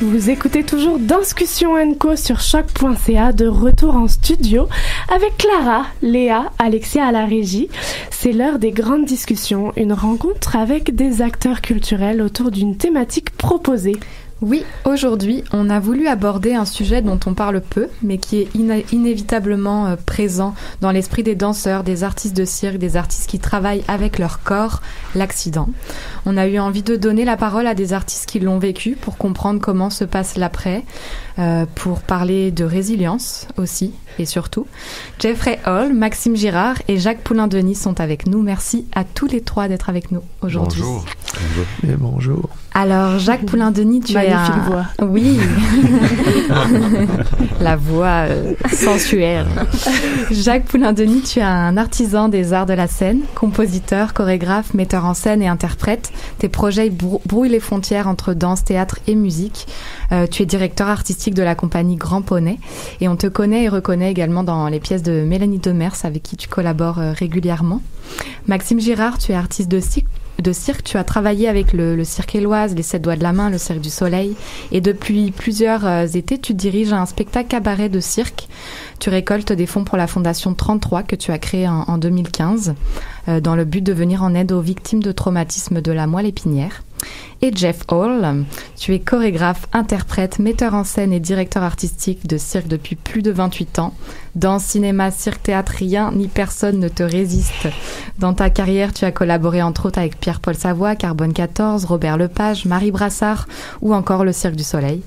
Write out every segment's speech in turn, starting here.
Vous écoutez toujours Danscussion & Co sur choc.ca, de retour en studio avec Clara, Léa, Alexia à la régie. C'est l'heure des grandes discussions, une rencontre avec des acteurs culturels autour d'une thématique proposée. Oui, aujourd'hui, on a voulu aborder un sujet dont on parle peu, mais qui est inévitablement présent dans l'esprit des danseurs, des artistes de cirque, des artistes qui travaillent avec leur corps, l'accident. On a eu envie de donner la parole à des artistes qui l'ont vécu pour comprendre comment se passe l'après, pour parler de résilience aussi et surtout. Jeffrey Hall, Maxime Girard et Jacques Poulain-Denis sont avec nous. Merci à tous les trois d'être avec nous aujourd'hui. Bonjour. Et bonjour. Alors, Jacques Poulain-Denis, tu es un... voix. Oui. La voix sensuelle. Jacques Poulain-Denis, tu es un artisan des arts de la scène, compositeur, chorégraphe, metteur en scène et interprète. Tes projets brouillent les frontières entre danse, théâtre et musique. Tu es directeur artistique de la compagnie Grand Poney et on te connaît et reconnaît également dans les pièces de Mélanie Demers avec qui tu collabores régulièrement. Maxime Girard, tu es artiste de cirque, tu as travaillé avec le Cirque Éloise, les 7 doigts de la main, le Cirque du Soleil et depuis plusieurs étés, tu diriges un spectacle cabaret de cirque. Tu récoltes des fonds pour la Fondation 33 que tu as créée en 2015 dans le but de venir en aide aux victimes de traumatisme de la moelle épinière. Et Jeff Hall, tu es chorégraphe, interprète, metteur en scène et directeur artistique de cirque depuis plus de 28 ans. Dans cinéma, cirque, théâtre, rien ni personne ne te résiste. Dans ta carrière, tu as collaboré entre autres avec Pierre-Paul Savoie, Carbone 14, Robert Lepage, Marie Brassard ou encore le Cirque du Soleil.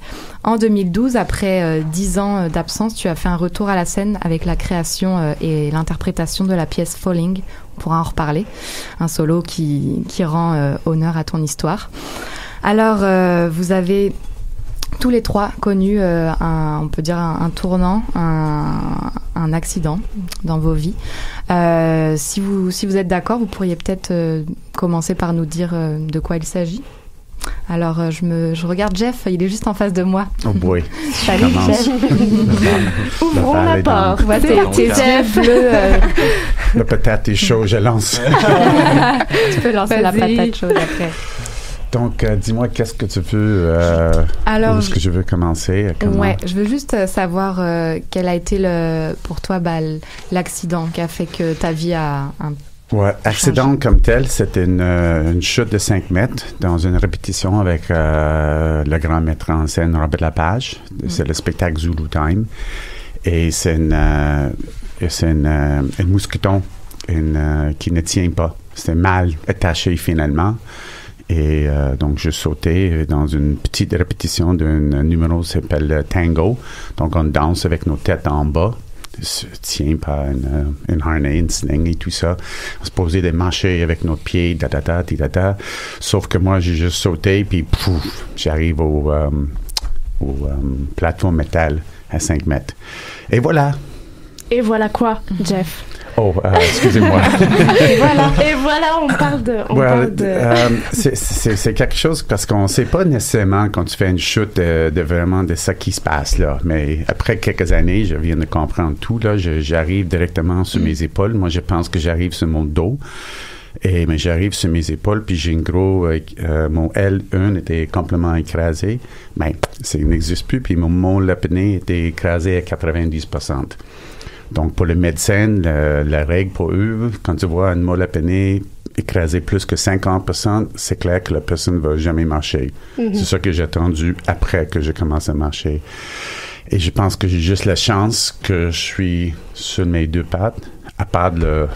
En 2012, après 10 ans d'absence, tu as fait un retour à la scène avec la création et l'interprétation de la pièce Falling. On pourra en reparler. Un solo qui rend honneur à ton histoire. Alors, vous avez tous les trois connu on peut dire un tournant, un accident dans vos vies. Si vous êtes d'accord, vous pourriez peut-être commencer par nous dire de quoi il s'agit. Alors, je regarde Jeff, il est juste en face de moi. Oh boy. Salut Jeff. Ouvrons la porte. Tes Jeff bleu. La patate est chaude, je lance. Tu peux lancer la patate chaude après. Donc, dis-moi, qu'est-ce que tu veux... Alors, où est-ce que je veux commencer? Ouais, je veux juste savoir quel a été pour toi l'accident qui a fait que ta vie a Ouais, accident comme tel, c'était une chute de 5 mètres dans une répétition avec le grand metteur en scène Robert Lepage. C'est le spectacle Zulu Time. Et c'est une mousqueton qui ne tient pas. C'était mal attaché finalement. Et donc, je sautais dans une petite répétition d'un numéro qui s'appelle Tango. Donc, on danse avec nos têtes en bas. Se tient par une harnais, une sling et tout ça. On se posait des marcher avec notre pied, da-da-da. Sauf que moi, j'ai juste sauté, puis pouf, j'arrive au plateforme métal à 5 mètres. Et voilà. Et voilà quoi, Jeff? Oh, excusez-moi. Et voilà, on parle de... C'est quelque chose parce qu'on ne sait pas nécessairement quand tu fais une chute de vraiment de ça qui se passe là. Mais après quelques années, je viens de comprendre tout là. J'arrive directement sur mes épaules. Moi, je pense que j'arrive sur mon dos. Mais j'arrive sur mes épaules, puis j'ai mon L1 était complètement écrasé. Mais ça n'existe plus. Puis mon lapinée était écrasé à 90%. Donc, pour le médecin, la règle pour eux, quand tu vois une moelle épinée écrasée plus que 50%, c'est clair que la personne ne va jamais marcher. Mm-hmm. C'est ça que j'ai attendu après que je commence à marcher. Et je pense que j'ai juste la chance que je suis sur mes deux pattes, à part deux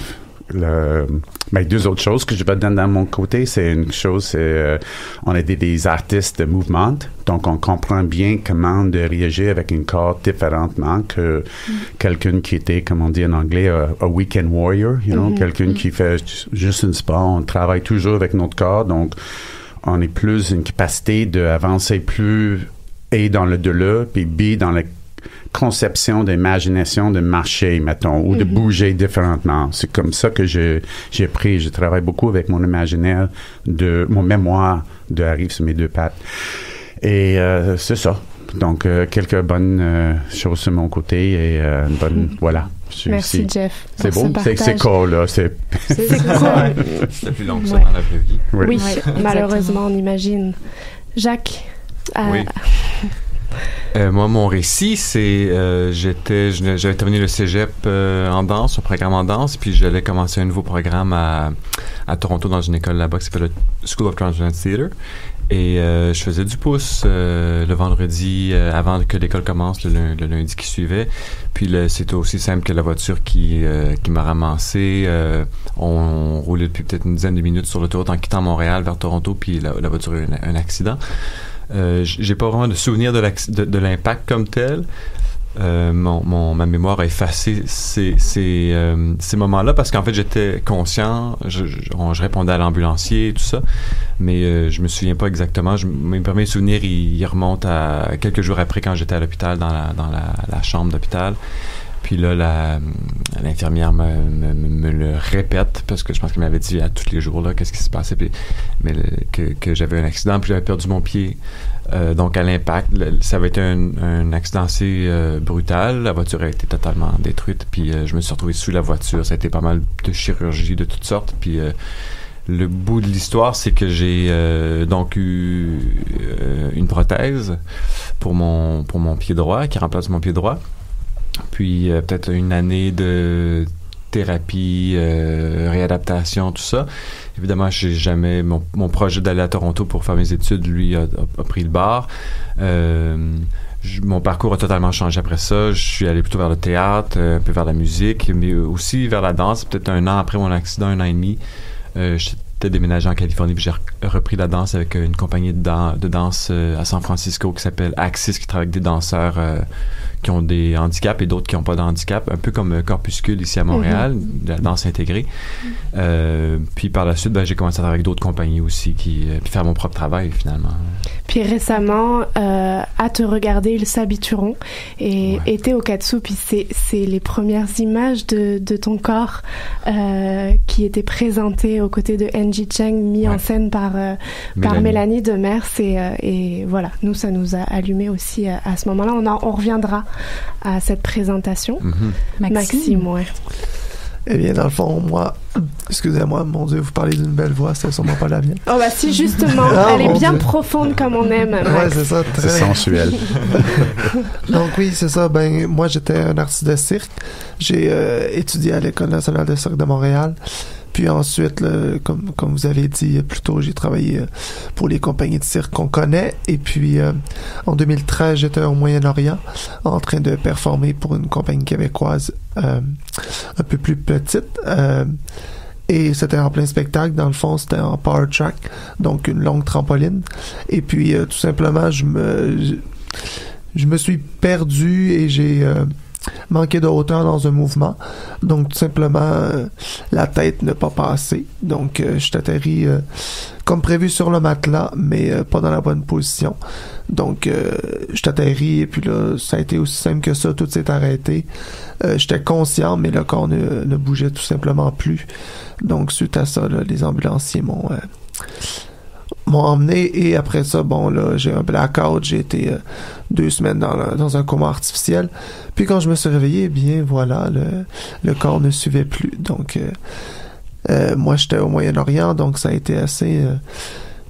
autres choses que je vais donner dans mon côté. C'est une chose, on est des artistes de mouvement, donc on comprend bien comment de réagir avec un corps différemment que quelqu'un qui était, comme on dit en anglais, a weekend warrior, quelqu'un qui fait juste un sport. On travaille toujours avec notre corps, donc on est plus une capacité d'avancer plus A dans le delà, puis B dans la conception d'imagination de marcher, mettons, ou de bouger différemment. C'est comme ça que j'ai appris. Je travaille beaucoup avec mon imaginaire, mon mémoire d'arrive sur mes deux pattes. Et c'est ça. Donc, quelques bonnes choses sur mon côté et une bonne... Voilà. Merci, Jeff. C'est beau. C'est cool, là. C'est cool. C'était plus long que ça dans la vraie vie. Oui, malheureusement, on imagine. Jacques... Oui. Moi, mon récit, c'est j'avais terminé le cégep en danse, un programme en danse, puis j'allais commencer un nouveau programme à Toronto dans une école là-bas qui s'appelle le School of Transformation Theatre. Et je faisais du pouce le vendredi avant que l'école commence, le lundi qui suivait. Puis c'était aussi simple que la voiture qui m'a ramassé. On roulait depuis peut-être une dizaine de minutes sur l'autoroute en quittant Montréal vers Toronto, puis la voiture a eu un accident. J'ai pas vraiment de souvenir de l'impact comme tel. Ma mémoire a effacé ces moments-là parce qu'en fait j'étais conscient, je répondais à l'ambulancier et tout ça, mais je me souviens pas exactement. Mes premiers souvenirs ils remontent à quelques jours après quand j'étais à l'hôpital dans la chambre d'hôpital. Puis là, l'infirmière me le répète parce que je pense qu'elle m'avait dit à tous les jours là qu'est-ce qui se passait, que j'avais un accident, puis j'avais perdu mon pied. Donc à l'impact, ça avait été un accident assez brutal. La voiture a été totalement détruite, puis je me suis retrouvé sous la voiture. Ça a été pas mal de chirurgie de toutes sortes, puis le bout de l'histoire, c'est que j'ai donc eu une prothèse pour mon pied droit, qui remplace mon pied droit. Puis peut-être une année de thérapie, réadaptation, tout ça. Évidemment, j'ai jamais... Mon projet d'aller à Toronto pour faire mes études, lui, a pris le bord. Mon parcours a totalement changé après ça. Je suis allé plutôt vers le théâtre, un peu vers la musique, mais aussi vers la danse. Peut-être un an après mon accident, 1 an et demi, j'étais déménagé en Californie, puis j'ai repris la danse avec une compagnie de danse à San Francisco qui s'appelle Axis, qui travaille avec des danseurs qui ont des handicaps et d'autres qui n'ont pas de handicap, un peu comme Corpuscule ici à Montréal, de la danse intégrée. Puis par la suite, j'ai commencé à travailler avec d'autres compagnies aussi, puis faire mon propre travail finalement. Puis récemment, à te regarder, ils s'habitueront et était au Katsu, puis c'est les premières images de ton corps qui étaient présentées aux côtés de Angie Cheng, mis en scène par Mélanie Demers, et voilà, nous ça nous a allumé aussi à ce moment-là. On reviendra à cette présentation. Maxime, ouais. Eh bien, dans le fond, moi, excusez-moi, mon Dieu, vous parlez d'une belle voix, c'est sûrement pas la mienne. Oh, bah si, justement, elle est bien profonde comme on aime. Max. Ouais, c'est ça. C'est sensuel. Donc oui, c'est ça. Ben, moi, j'étais un artiste de cirque. J'ai étudié à l'École nationale de cirque de Montréal. Puis ensuite, comme vous avez dit plus tôt, j'ai travaillé pour les compagnies de cirque qu'on connaît. Et puis, en 2013, j'étais au Moyen-Orient en train de performer pour une compagnie québécoise un peu plus petite. Et c'était en plein spectacle. Dans le fond, c'était en power track, donc une longue trampoline. Et puis, tout simplement, je me suis perdu et j'ai... manquer de hauteur dans un mouvement, donc tout simplement la tête n'a pas passé, donc je t'atterris comme prévu sur le matelas, mais pas dans la bonne position, donc je t'atterris et puis là ça a été aussi simple que ça, tout s'est arrêté. J'étais conscient, mais le corps ne bougeait tout simplement plus, donc suite à ça là, les ambulanciers m'ont emmené, et après ça, bon là, j'ai un blackout, j'ai été 2 semaines dans un coma artificiel, puis quand je me suis réveillé, eh bien voilà, le corps ne suivait plus, donc moi j'étais au Moyen-Orient, donc ça a été assez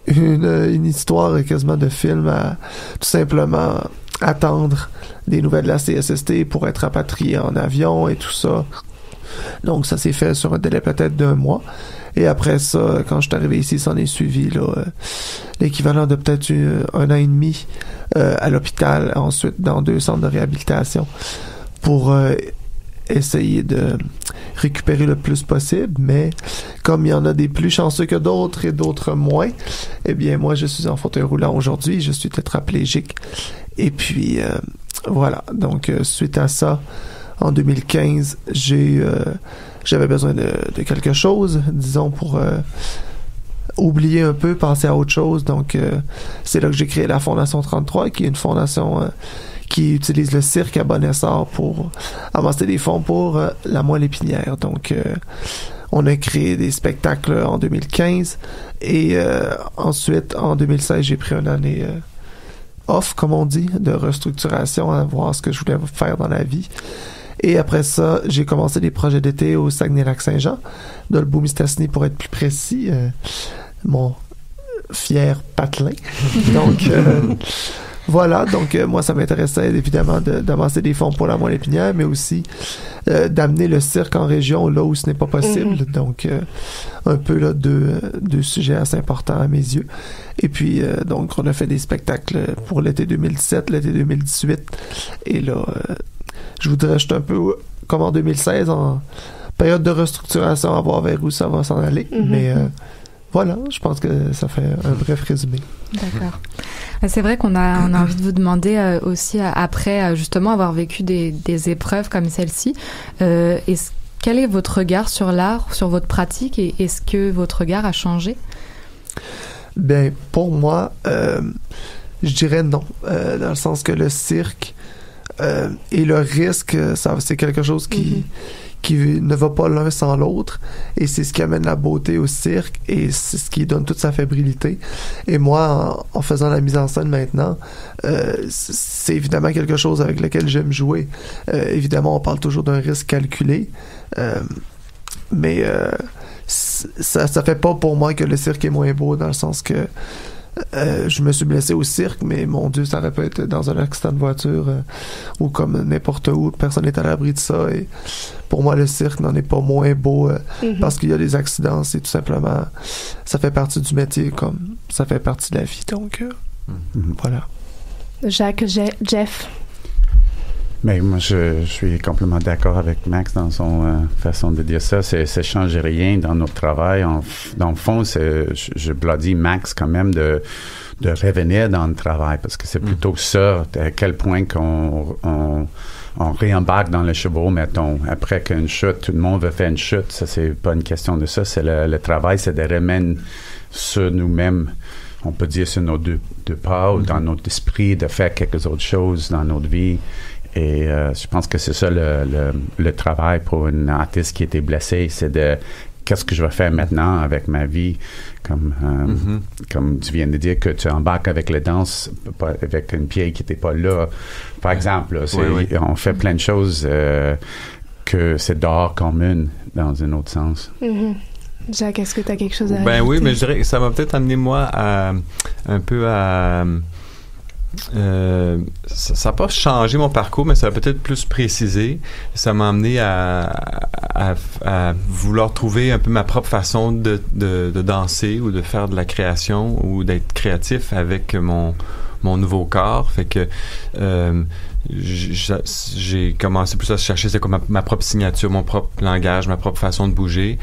une histoire quasiment de film à tout simplement attendre des nouvelles de la CSST pour être rapatrié en avion et tout ça. Donc ça s'est fait sur un délai peut-être d'1 mois. Et après ça, quand je suis arrivé ici, ça en est suivi là, l'équivalent de peut-être 1 an et demi à l'hôpital, ensuite dans 2 centres de réhabilitation pour essayer de récupérer le plus possible. Mais comme il y en a des plus chanceux que d'autres et d'autres moins, eh bien moi je suis en fauteuil roulant aujourd'hui, je suis tétraplégique. Et puis voilà, donc suite à ça, en 2015, j'avais besoin de quelque chose, disons, pour oublier un peu, penser à autre chose. Donc, c'est là que j'ai créé la Fondation 33, qui est une fondation qui utilise le cirque à bon essor pour amasser des fonds pour la moelle épinière. Donc, on a créé des spectacles en 2015 et ensuite, en 2016, j'ai pris une année off, comme on dit, de restructuration, à voir ce que je voulais faire dans la vie. Et après ça, j'ai commencé des projets d'été au Saguenay-Lac-Saint-Jean, Dolbeau-Mistassini pour être plus précis, mon fier patelin. Donc, Voilà, donc moi, ça m'intéressait évidemment d'amasser des fonds pour la Moelle-Épinière, mais aussi d'amener le cirque en région là où ce n'est pas possible. Donc, un peu là deux sujets assez importants à mes yeux. Et puis, donc, on a fait des spectacles pour l'été 2017, l'été 2018. Et là, je voudrais juste un peu, comme en 2016, en période de restructuration, à voir vers où ça va s'en aller. Mais voilà, je pense que ça fait un bref résumé. D'accord. C'est vrai qu'on a envie de vous demander aussi, après justement avoir vécu des épreuves comme celle-ci, quel est votre regard sur l'art, sur votre pratique, et est-ce que votre regard a changé? Ben, pour moi, je dirais non, dans le sens que le cirque et le risque, c'est quelque chose qui ne va pas l'un sans l'autre, et c'est ce qui amène la beauté au cirque, et c'est ce qui donne toute sa fébrilité. Et moi, en faisant la mise en scène maintenant, c'est évidemment quelque chose avec lequel j'aime jouer. Évidemment, on parle toujours d'un risque calculé, mais ça fait pas pour moi que le cirque est moins beau, dans le sens que je me suis blessé au cirque, mais mon Dieu, ça aurait pu être dans un accident de voiture ou comme n'importe où, personne n'est à l'abri de ça. Et pour moi, le cirque n'en est pas moins beau parce qu'il y a des accidents. C'est tout simplement, ça fait partie du métier comme ça fait partie de la vie. Donc, voilà. Jacques, Jeff. Mais moi, je suis complètement d'accord avec Max dans son façon de dire ça. Ça ne change rien dans notre travail. Dans le fond, je bloodie Max quand même de revenir dans le travail, parce que c'est plutôt ça, à quel point qu'on réembarque dans le chevaux, mettons. Après qu'une chute, tout le monde veut faire une chute. Ça, c'est pas une question de ça. C'est le travail, c'est de remettre sur nous-mêmes. On peut dire sur nos deux pas ou dans notre esprit, de faire quelques autres choses dans notre vie. Et je pense que c'est ça le travail pour une artiste qui a été blessée, c'est de qu'est-ce que je vais faire maintenant avec ma vie, comme tu viens de dire que tu embarques avec la danse, pas avec une pied qui n'était pas là, par exemple. Là, on fait plein de choses que c'est dehors commune dans un autre sens. Jacques, est-ce que tu as quelque chose à ajouter? Oui, mais je dirais que ça m'a peut-être amené moi un peu à ça n'a pas changé mon parcours, mais ça a peut-être plus précisé. Ça m'a amené à vouloir trouver un peu ma propre façon de danser ou de faire de la création ou d'être créatif avec mon nouveau corps. Fait que j'ai commencé plus à chercher c'est quoi ma propre signature, mon propre langage, ma propre façon de bouger.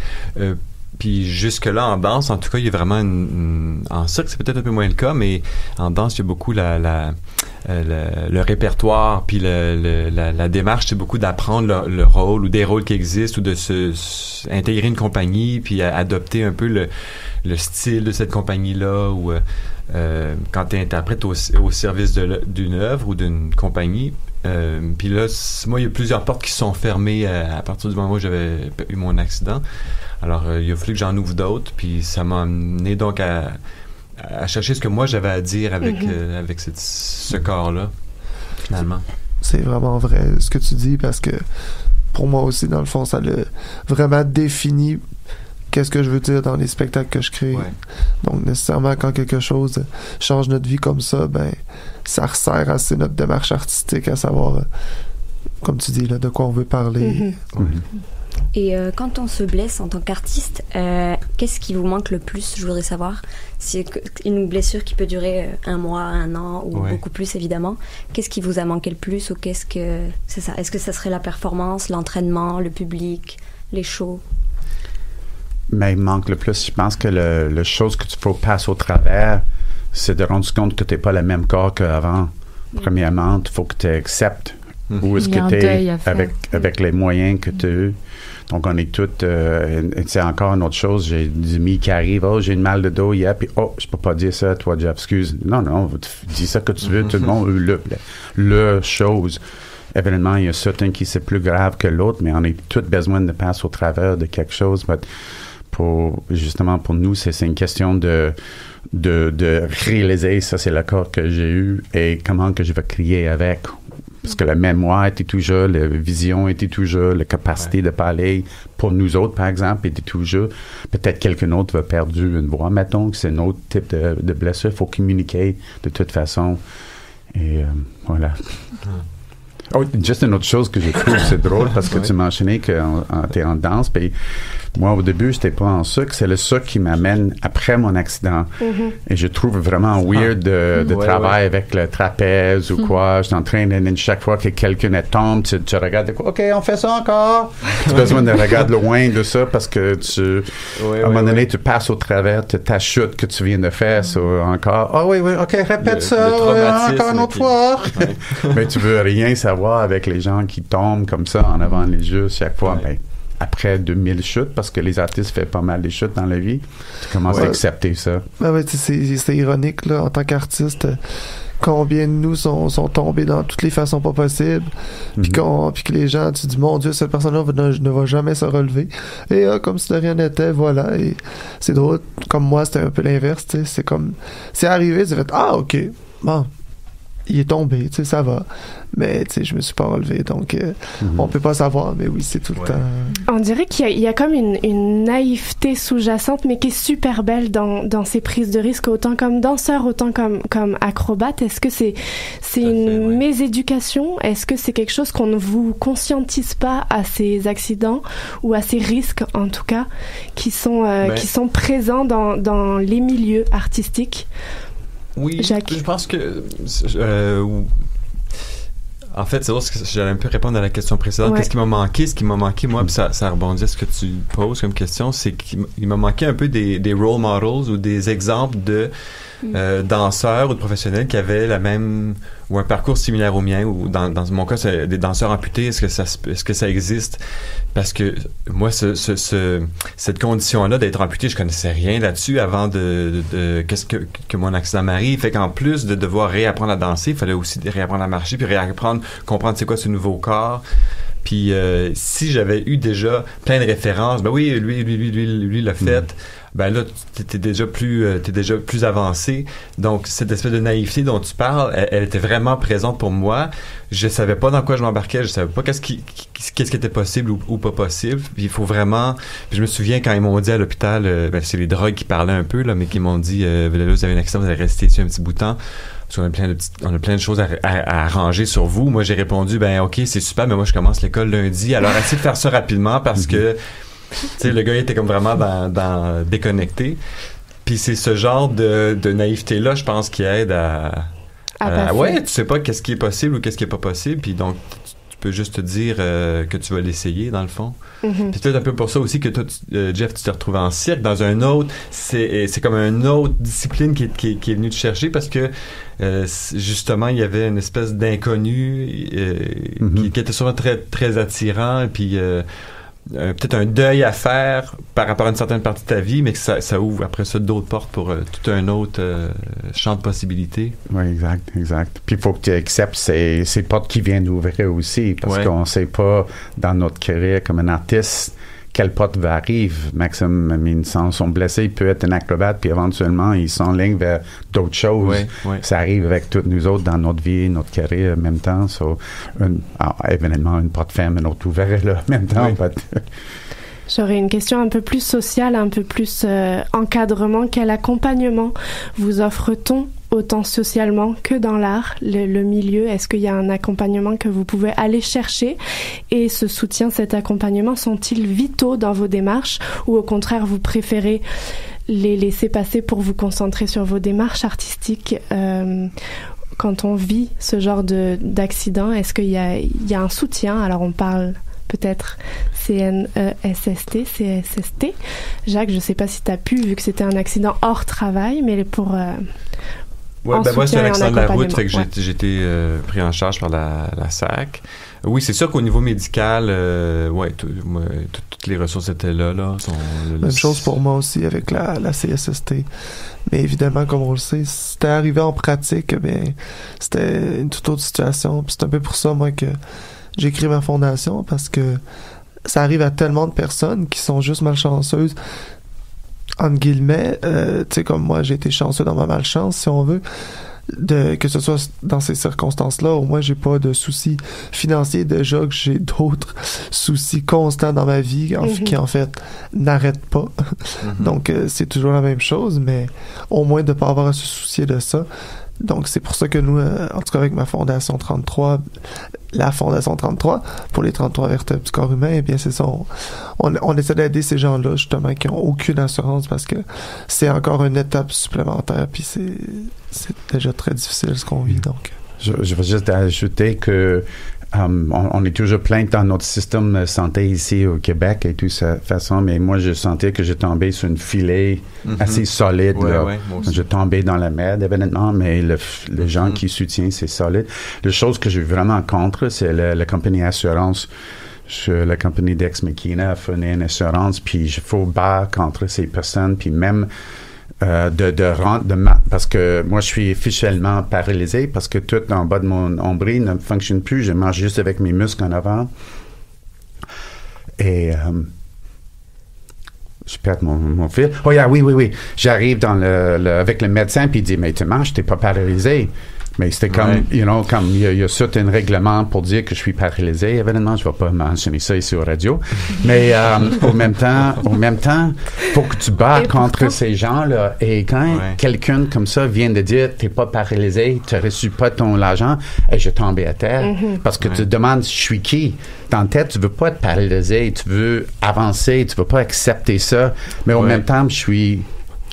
Puis jusque-là, en danse, en tout cas, il y a vraiment en cirque, c'est peut-être un peu moins le cas, mais en danse, il y a beaucoup le répertoire, puis la démarche, c'est beaucoup d'apprendre le rôle ou des rôles qui existent, ou de intégrer une compagnie, puis adopter un peu le style de cette compagnie-là, ou quand tu es interprète au service d'une œuvre ou d'une compagnie. Puis là, moi, il y a plusieurs portes qui se sont fermées à partir du moment où j'avais eu mon accident. Alors, il a fallu que j'en ouvre d'autres, puis ça m'a amené donc à chercher ce que moi j'avais à dire avec ce corps-là, finalement. C'est vraiment vrai ce que tu dis, parce que pour moi aussi, dans le fond, ça l'a vraiment défini qu'est-ce que je veux dire dans les spectacles que je crée. Ouais. Donc, nécessairement, quand quelque chose change notre vie comme ça, ben, ça resserre assez notre démarche artistique, à savoir, comme tu dis, là, de quoi on veut parler. Et quand on se blesse en tant qu'artiste, qu'est-ce qui vous manque le plus? Je voudrais savoir. C'est une blessure qui peut durer 1 mois, 1 an ou beaucoup plus, évidemment. Qu'est-ce qui vous a manqué le plus, ou qu'est-ce que c'est ça? Est-ce que ça serait la performance, l'entraînement, le public, les shows? Mais il manque le plus. Je pense que la chose que tu faut passer au travers, c'est de rendre compte que tu n'es pas le même corps qu'avant. Premièrement, il faut que tu acceptes où est-ce que tu es avec les moyens que tu as eu. Donc, on est tous... c'est encore une autre chose. J'ai des amis qui arrivent. « Oh, j'ai une mal de dos hier. » Puis « Oh, je peux pas dire ça, toi, Jeff. Excuse. » Non, dis ça que tu veux. Tout le monde le chose. Évidemment, il y a certains qui c'est plus grave que l'autre, mais on a tous besoin de passer au travers de quelque chose. Mais justement, pour nous, c'est une question de réaliser, ça, c'est le corps que j'ai eu et comment que je vais crier avec. Parce que la mémoire était toujours, la vision était toujours, la capacité de parler pour nous autres, par exemple, était toujours. Peut-être quelqu'un d'autre va perdre une voix, mettons, que c'est un autre type de blessure. Il faut communiquer de toute façon. Et voilà. Oh, juste une autre chose que je trouve, c'est drôle, parce que tu mentionnais que tu es en danse, puis moi, au début, j'étais pas en sucre. C'est le sucre qui m'amène après mon accident. Et je trouve vraiment weird de travailler avec le trapèze ou quoi. Je suis en train de, chaque fois que quelqu'un tombe, tu regardes, OK, on fait ça encore. Tu as besoin de regarder loin de ça parce que à un moment donné, tu passes au travers de ta chute que tu viens de faire. Encore, oui, OK, répète ça encore une autre fois. Mais tu veux rien savoir avec les gens qui tombent comme ça en avant les yeux chaque fois. Ben, après 2000 chutes, parce que les artistes font pas mal de chutes dans la vie, tu commences à accepter ça. Ben ouais, c'est ironique, là, en tant qu'artiste, combien de nous sont tombés dans toutes les façons pas possibles, puis que les gens, tu dis, mon Dieu, cette personne-là ne va jamais se relever. Et comme si de rien n'était, voilà. Et c'est drôle, comme moi, c'était un peu l'inverse, tu sais, c'est comme, c'est arrivé, tu fais, OK, bon, il est tombé, tu sais, ça va. Mais, tu sais, je me suis pas relevé, donc on peut pas savoir, mais oui, c'est tout le temps. On dirait qu'il y a comme une naïveté sous-jacente, mais qui est super belle dans ces prises de risque, autant comme danseur, autant comme acrobate. Est-ce que c'est une méséducation? Est-ce que c'est quelque chose qu'on ne vous conscientise pas à ces accidents, ou à ces risques, en tout cas, qui sont présents dans les milieux artistiques? Oui, Jacques. Je pense que... en fait, c'est drôle parce que j'allais un peu répondre à la question précédente. Qu'est-ce qui m'a manqué? Ce qui m'a manqué, moi, puis ça rebondit à ce que tu poses comme question, c'est qu'il m'a manqué un peu des role models ou des exemples de danseurs ou de professionnels qui avaient la même ou un parcours similaire au mien, ou dans mon cas, c'est des danseurs amputés. Est-ce que ça existe? Parce que moi, cette condition-là d'être amputé, je connaissais rien là-dessus avant qu'est-ce que mon accident m'arrive. Fait qu'en plus de devoir réapprendre à danser, il fallait aussi réapprendre à marcher, puis comprendre c'est quoi ce nouveau corps. Puis si j'avais eu déjà plein de références, ben oui, lui l'a fait. Ben là, t'es déjà plus avancé. Donc, cette espèce de naïveté dont tu parles, elle était vraiment présente pour moi. Je savais pas dans quoi je m'embarquais. Je savais pas qu'est-ce qui était possible ou pas possible. Puis il faut vraiment... Puis je me souviens quand ils m'ont dit à l'hôpital, c'est les drogues qui parlaient un peu, là, mais qui m'ont dit, là, vous avez un accident, vous allez rester ici un petit bout de temps. Parce qu'on a plein de choses à arranger sur vous. Moi, j'ai répondu, OK, c'est super, mais moi, je commence l'école lundi. Alors, essayez de faire ça rapidement parce que... Tu sais, le gars il était comme vraiment dans déconnecté. Puis c'est ce genre de naïveté-là, je pense, qui aide à tu sais pas qu'est-ce qui est possible ou qu'est-ce qui est pas possible. Puis donc, tu peux juste te dire que tu vas l'essayer, dans le fond. Puis c'est peut-être un peu pour ça aussi que toi, Jeff, tu t'es retrouvé en cirque, dans un autre... C'est comme une autre discipline qui est venue te chercher parce que, justement, il y avait une espèce d'inconnu qui était souvent très, très attirant. Et puis... peut-être un deuil à faire par rapport à une certaine partie de ta vie, mais que ça ouvre après ça d'autres portes pour tout un autre champ de possibilités. Oui, exact. Puis il faut que tu acceptes ces portes qui viennent d'ouvrir aussi, parce qu'on ne sait pas dans notre carrière comme un artiste quelle porte va arriver. Maxime, ils sont blessés, il peut être un acrobate, puis éventuellement, ils s'enlignent vers d'autres choses. Ça arrive avec toutes nous autres dans notre vie, notre carrière en même temps. Évidemment, une porte ferme, une autre ouverte là, en même temps. J'aurais une question un peu plus sociale, un peu plus encadrement. Quel accompagnement vous offre-t-on autant socialement que dans l'art, le milieu? Est-ce qu'il y a un accompagnement que vous pouvez aller chercher? Et ce soutien, cet accompagnement, sont-ils vitaux dans vos démarches? Ou au contraire, vous préférez les laisser passer pour vous concentrer sur vos démarches artistiques? Quand on vit ce genre d'accident, est-ce qu'il y a un soutien? Alors on parle... peut-être CNESST, CSST. Jacques, je ne sais pas si tu as pu, vu que c'était un accident hors travail, mais pour... moi, c'est un accident de la route, fait que j'ai été pris en charge par la SAC. Oui, c'est sûr qu'au niveau médical, toutes les ressources étaient là. Même chose pour moi aussi avec la CSST. Mais évidemment, comme on le sait, si c'était arrivé en pratique, c'était une toute autre situation. Puis c'est un peu pour ça, moi, que j'ai créé ma fondation, parce que ça arrive à tellement de personnes qui sont juste malchanceuses, entre guillemets. Tu sais, comme moi, j'ai été chanceux dans ma malchance, si on veut, que ce soit dans ces circonstances-là. Au moins, j'ai pas de soucis financiers. Déjà que j'ai d'autres soucis constants dans ma vie qui, en fait, n'arrêtent pas. Donc, c'est toujours la même chose, mais au moins de pas avoir à se soucier de ça. Donc, c'est pour ça que nous, en tout cas avec ma Fondation 33, la Fondation 33, pour les 33 vertèbres du corps humain, eh bien, c'est ça. On essaie d'aider ces gens-là, justement, qui n'ont aucune assurance parce que c'est encore une étape supplémentaire, puis c'est déjà très difficile ce qu'on vit, donc. Je veux juste ajouter que on est toujours plein dans notre système de santé ici au Québec et toute cette façon, mais moi, je sentais que je tombais sur une filet assez solide. Ouais, là. ouais, moi aussi. Je tombais dans la merde, évidemment, mais les gens qui soutiennent, c'est solide. La chose que je suis vraiment contre, c'est la compagnie assurance. La compagnie d'Ex Machina a fourni une assurance, puis il faut battre contre ces personnes, puis même parce que moi je suis officiellement paralysé parce que tout en bas de mon nombril ne fonctionne plus, je marche juste avec mes muscles en avant et je perds mon fil. Oh yeah, oui. J'arrive avec le médecin puis il dit mais tu marches, t'es pas paralysé. Mais c'était comme, comme il y a tout un règlement pour dire que je suis paralysé. Évidemment, je ne vais pas mentionner ça ici au radio. Mais au même temps, faut que tu bats contre ces gens-là. Et quand quelqu'un comme ça vient de dire, t'es pas paralysé, tu n'as reçu pas ton argent, et je tombais à terre. Parce que tu te demandes, je suis qui? Dans ta tête, tu veux pas être paralysé, tu veux avancer, tu veux pas accepter ça. Mais au même temps,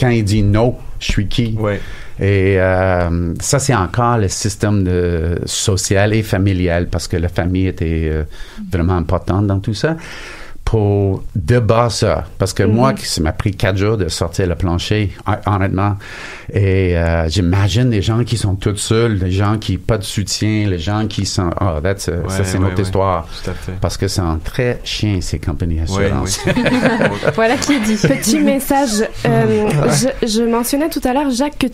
quand il dit non, je suis qui? Ouais. Et ça, c'est encore le système social et familial parce que la famille était vraiment importante dans tout ça. Pour débasser ça, parce que moi, ça m'a pris 4 jours de sortir le plancher, honnêtement. Et j'imagine les gens qui sont tous seuls, les gens qui n'ont pas de soutien, les gens qui sont... ça, c'est notre histoire. Tout à fait. Parce que c'est un très chien, ces compagnies d'assurance. Voilà qui est dit. Petit message. Je mentionnais tout à l'heure, Jacques, que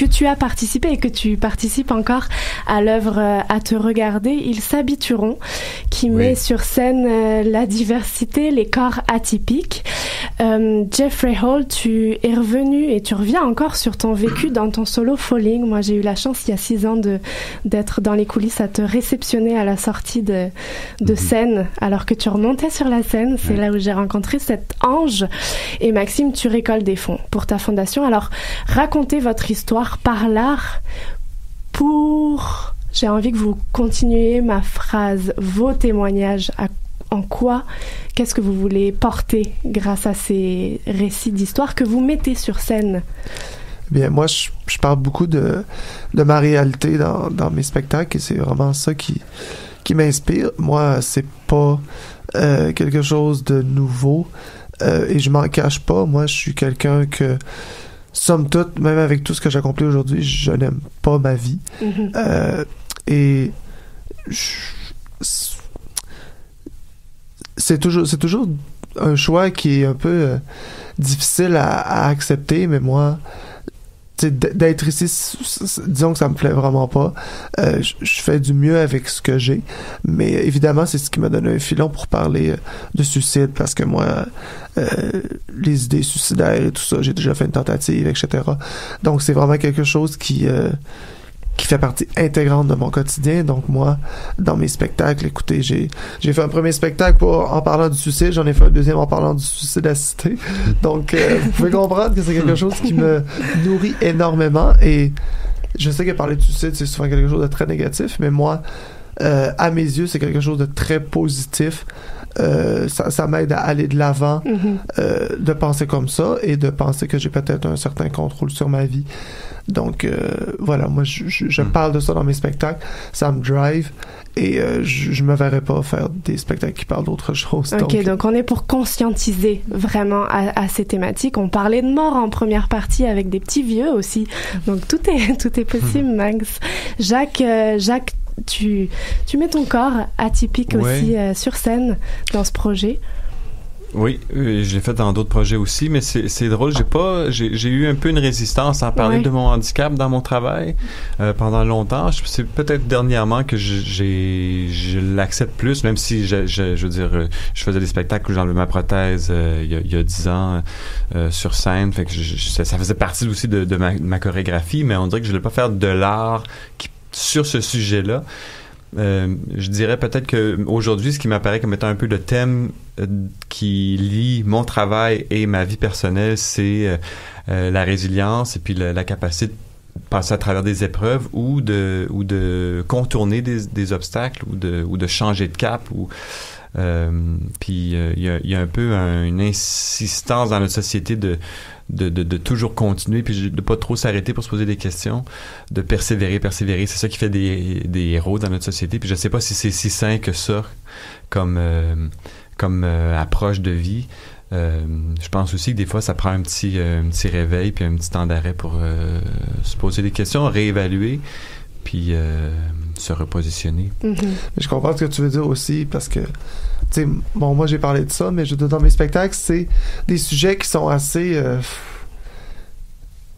tu as participé et que tu participes encore à l'œuvre À te regarder. Ils s'habitueront, qui met sur scène la diversité, les corps atypiques. Jeffrey Hall, tu es revenu et tu reviens encore sur ton vécu dans ton solo Falling. Moi, j'ai eu la chance il y a 6 ans d'être dans les coulisses à te réceptionner à la sortie de scène alors que tu remontais sur la scène. C'est là où j'ai rencontré cet ange. Et Maxime, tu récoltes des fonds pour ta fondation. Alors, racontez votre histoire par l'art pour... J'ai envie que vous continuiez ma phrase, vos témoignages. En quoi, qu'est-ce que vous voulez porter grâce à ces récits d'histoire que vous mettez sur scène? Bien, moi, je parle beaucoup de ma réalité dans mes spectacles et c'est vraiment ça qui m'inspire. Moi, c'est pas quelque chose de nouveau et je m'en cache pas. Moi, je suis quelqu'un que, somme toute, même avec tout ce que j'accomplis aujourd'hui, je n'aime pas ma vie. Et c'est toujours un choix qui est un peu difficile à accepter, mais moi, d'être ici, disons que ça me plaît vraiment pas. Je fais du mieux avec ce que j'ai, mais évidemment, c'est ce qui m'a donné un filon pour parler de suicide, parce que moi, les idées suicidaires et tout ça, j'ai déjà fait une tentative, etc. Donc, c'est vraiment quelque chose qui fait partie intégrante de mon quotidien. Donc moi, dans mes spectacles, écoutez, j'ai fait un premier spectacle en parlant du suicide, j'en ai fait un deuxième en parlant du suicide assisté. Donc vous pouvez comprendre que c'est quelque chose qui me nourrit énormément et je sais que parler de suicide, c'est souvent quelque chose de très négatif, mais moi, à mes yeux, c'est quelque chose de très positif. Ça m'aide à aller de l'avant, de penser comme ça et de penser que j'ai peut-être un certain contrôle sur ma vie. Donc voilà, moi je parle de ça dans mes spectacles, ça me drive et je me verrais pas faire des spectacles qui parlent d'autre chose. Ok, donc on est pour conscientiser vraiment à ces thématiques. On parlait de mort en première partie avec des petits vieux aussi, donc tout est possible, Max. Jacques, tu mets ton corps atypique aussi sur scène dans ce projet. Oui, je l'ai fait dans d'autres projets aussi, mais c'est drôle, j'ai eu un peu une résistance à parler de mon handicap dans mon travail pendant longtemps. C'est peut-être dernièrement que je l'accepte plus, même si je veux dire, je faisais des spectacles où j'enlevais ma prothèse il y a 10 ans sur scène, fait que ça faisait partie aussi de ma chorégraphie, mais on dirait que je voulais pas faire de l'art sur ce sujet-là. Je dirais peut-être que aujourd'hui, ce qui m'apparaît comme étant un peu le thème qui lie mon travail et ma vie personnelle, c'est la résilience et puis la capacité passer à travers des épreuves ou de contourner des obstacles ou de changer de cap puis il y a un peu une insistance dans notre société de toujours continuer puis de pas trop s'arrêter pour se poser des questions, de persévérer. C'est ça qui fait des héros dans notre société. Puis je sais pas si c'est si sain que ça comme approche de vie. Je pense aussi que des fois ça prend un petit réveil puis un petit temps d'arrêt pour se poser des questions, réévaluer puis se repositionner. Mm-hmm. Je comprends ce que tu veux dire aussi parce que tu sais, bon, moi j'ai parlé de ça, mais dans mes spectacles, c'est des sujets qui sont assez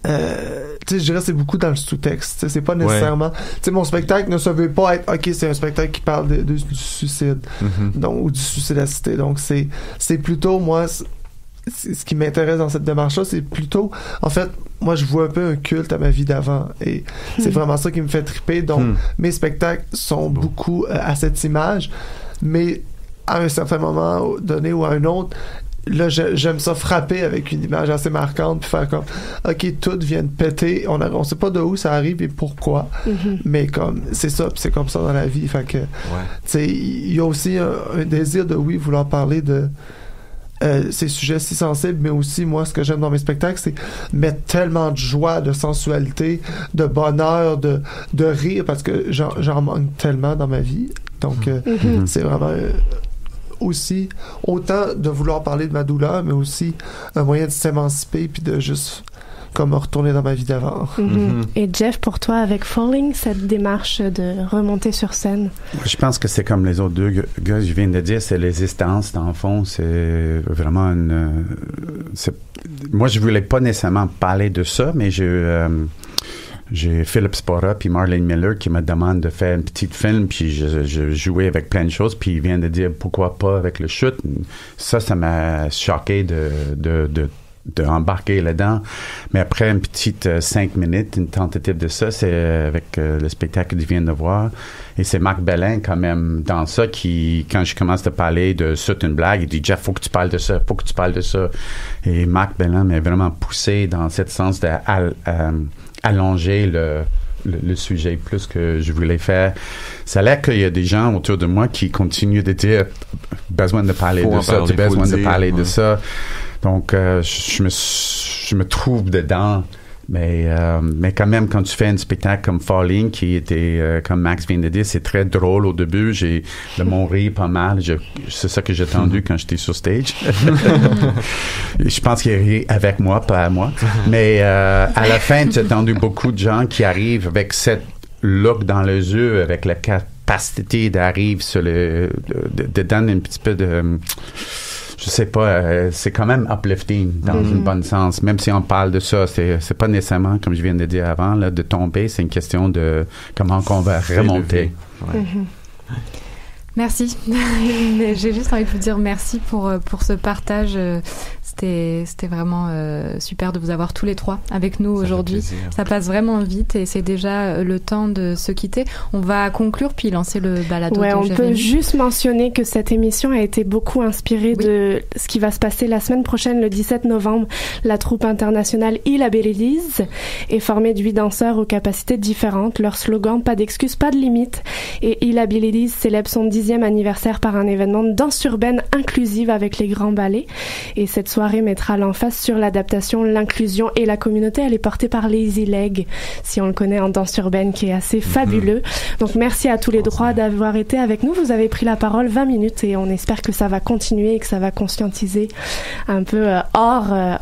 tu sais, je dirais c'est beaucoup dans le sous-texte. Tu sais, c'est pas nécessairement. Tu sais, mon spectacle ne se veut pas être. Ok, c'est un spectacle qui parle du suicide, donc ou du suicide assisté. Donc c'est plutôt moi. Ce qui m'intéresse dans cette démarche-là, c'est plutôt, en fait, moi je vois un peu un culte à ma vie d'avant et c'est vraiment ça qui me fait triper. Donc mes spectacles sont beaucoup à cette image, mais à un certain moment donné ou à un autre, là j'aime ça frapper avec une image assez marquante puis faire comme ok, tout vient de péter, on sait pas de où ça arrive et pourquoi, mais comme c'est ça, puis c'est comme ça dans la vie. Fait que tu sais, il y a aussi un désir de vouloir parler de ces sujets si sensibles, mais aussi moi ce que j'aime dans mes spectacles, c'est mettre tellement de joie, de sensualité, de bonheur, de rire, parce que j'en manque tellement dans ma vie. Donc c'est vraiment aussi autant de vouloir parler de ma douleur, mais aussi un moyen de s'émanciper puis de juste comme retourner dans ma vie d'avant. Et Jeff, pour toi, avec Falling, cette démarche de remonter sur scène? Je pense que c'est comme les autres deux gars, je viens de dire, c'est l'existence, dans le fond, c'est vraiment une... moi, je voulais pas nécessairement parler de ça, mais j'ai Philip Spora puis Marlene Miller qui me demandent de faire une petite film, puis je jouais avec plein de choses, puis ils viennent de dire pourquoi pas avec le chute. Ça m'a choqué de embarquer là-dedans. Mais après une petite 5 minutes, une tentative de ça, c'est avec le spectacle qu'ils viennent de voir. Et c'est Marc Bellin, quand même, dans ça, qui, quand je commence à parler de ça, une blague, il dit « Jeff, faut que tu parles de ça, faut que tu parles de ça. » Et Marc Bellin m'a vraiment poussé dans ce sens d'allonger le sujet plus que je voulais faire. Ça a l'air qu'il y a des gens autour de moi qui continuent de dire « Besoin de parler de ça, tu as besoin de parler de ça. » Donc, je me trouve dedans. Mais quand même, quand tu fais un spectacle comme Falling, qui était, comme Max vient de dire, c'est très drôle au début. J'ai le mon rire pas mal. C'est ça que j'ai attendu quand j'étais sur stage. Je pense qu'il rit avec moi, pas à moi. Mais à la fin, j'ai attendu beaucoup de gens qui arrivent avec cette look dans les yeux, avec la capacité d'arriver sur de donner un petit peu de... Je sais pas, c'est quand même uplifting dans un bon sens. Même si on parle de ça, c'est pas nécessairement, comme je viens de dire avant, là, de tomber. C'est une question de comment qu'on va remonter. Merci. J'ai juste envie de vous dire merci pour ce partage. C'était vraiment super de vous avoir tous les trois avec nous aujourd'hui. Ça passe vraiment vite et c'est déjà le temps de se quitter. On va conclure puis lancer le balado. Ouais, on peut juste mentionner que cette émission a été beaucoup inspirée de ce qui va se passer la semaine prochaine, le 17 novembre. La troupe internationale Illabilities est formée de 8 danseurs aux capacités différentes. Leur slogan, pas d'excuses, pas de limites. Et Illabilities célèbre son 10e anniversaire par un événement de danse urbaine inclusive avec les grands ballets. Et cette soirée mettra l'emphase sur l'adaptation, l'inclusion et la communauté. Elle est portée par Lazy Leg, si on le connaît en danse urbaine, qui est assez fabuleux. Donc merci à tous les trois d'avoir été avec nous. Vous avez pris la parole 20 minutes et on espère que ça va continuer et que ça va conscientiser un peu hors